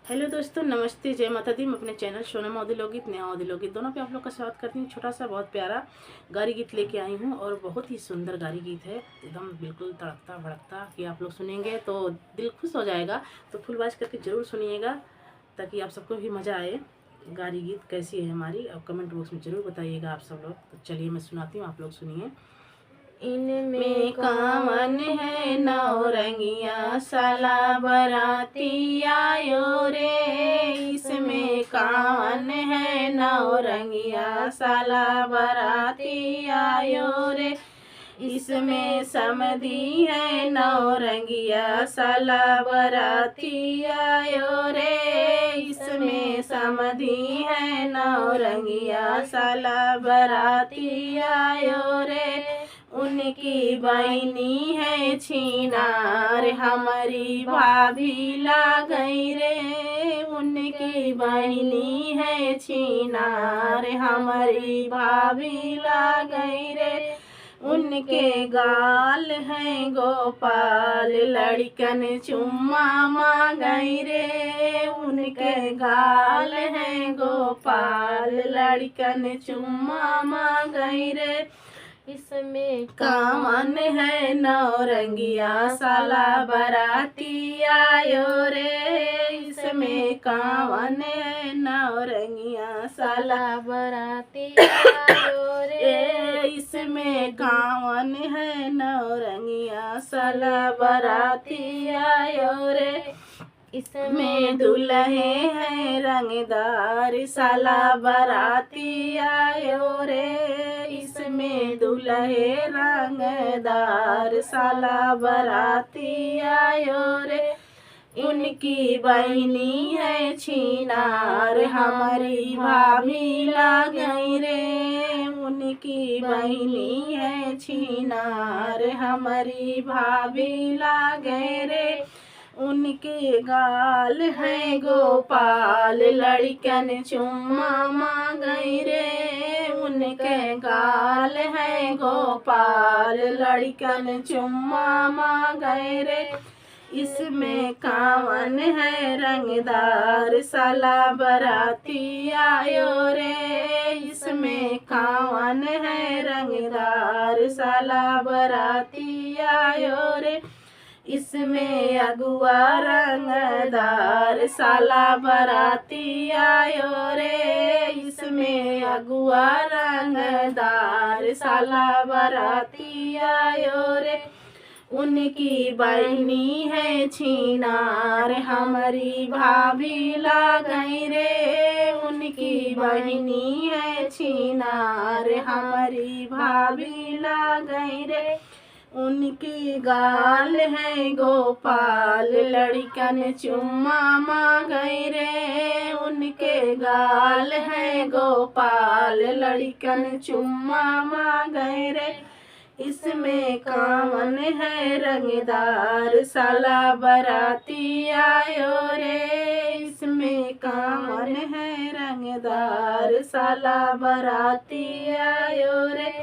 Hello दोस्तों, नमस्ते, जय माता दी। मैं अपने चैनल सोनम ऑडियो लोकगीत, नया ऑडियो लोकगीत दोनों पे आप लोग का स्वागत करती हूँ। छोटा सा बहुत प्यारा गारी गीत लेके आई हूँ और बहुत ही सुंदर गारी गीत है, एकदम बिल्कुल तड़कता भड़कता कि आप लोग सुनेंगे तो दिल खुश हो जाएगा। तो फुल आवाज करके ज़रूर सुनिएगा ताकि आप सबको भी मज़ा आए। गारी गीत कैसी है हमारी, अब कमेंट बॉक्स में ज़रूर बताइएगा आप सब लोग। तो चलिए मैं सुनाती हूँ, आप लोग सुनिए। इनमें कावन है नौरंगिया, साला बराती आयो रे। इसमें कावन है नौरंगिया, साला बराती आयो रे। इसमें समधी है नौरंगिया, साला बराती आयो रे। इसमें समधी है नौरंगिया, साला बराती आयो रे। उनकी बहनी है छीनार, हमारी भाभी ला गई रे। उनकी बहनी है छीनार, हमारी भाभी ला गई रे। उनके गाल हैं गोपाल, लड़कन चुम्मा मांगई रे। उनके गाल हैं गोपाल, लड़कन चुम्मा मांगई रे। इसमें कावन है नौरंगिया, साला बराती आयो रे। इसमें कावन है नौरंगिया, साला बराती आयो रे। इसमें कावन है नौरंगिया, साला बराती आयो रे। इसमें दुल्हे हैं रंगदार, साला बराती आयो रे। इसमें दुल्हे रंगदार, साला बराती आयो रे। उनकी बहनी है छीनार, हमारी भाभी ला गई रे। उनकी बहनी है छीनार, हमारी भाभी ला गए रे। उनके गाल हैं गोपाल, लड़कन चुम्मा मांगई रे। उनके गाल हैं गोपाल, लड़कन चुम्मा मांगई रे। इसमें कावन है रंगदार, साला बराती आयो रे। इसमें कावन है रंगदार, साला बराती आयो रे। इसमें अगुआ रंगदार, साला बराती आयो रे। इसमें अगुआ रंगदार, साला बराती आयो रे। उनकी बहनी है छीनार, हमारी भाभी ला गई रे। उनकी बहनी है छीनार, हमारी भाभी ला गई रे। उनकी गाल है गोपाल, लड़कन चुम्मा मांगई रे। उनके गाल है गोपाल, लड़कन चुम्मा मांगई रे। इसमें कावन है रंगदार, साला बराती आयो रे। इसमें कावन है रंगदार, साला बराती आयो रे।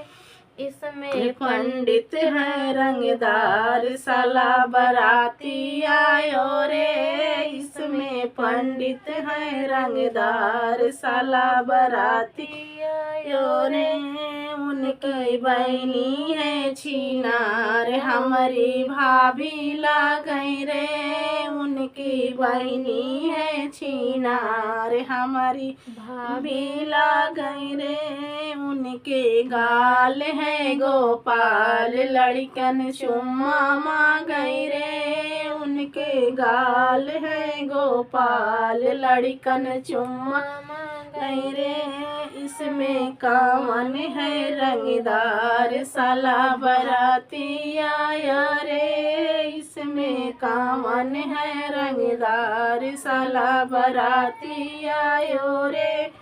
इसमें पंडित है रंगदार, साला बराती आयो रे। इसमें पंडित है रंगदार, साला बराती आयो रे। उनकी बहनी है छीनार, हमारी भाभी ला गई रे। उनकी बहनी है छीनार, हमारी भाभी ला गई रे। उनके गाल है गोपाल, लड़कन चुम्मा मांगई रे। उनके गाल है गोपाल, लड़कन चुम्मा मांगई रे। इसमें कावन है रंगदार, साला बराती आया रे। इसमें कावन है रंगदार, साला बराती आयो रे।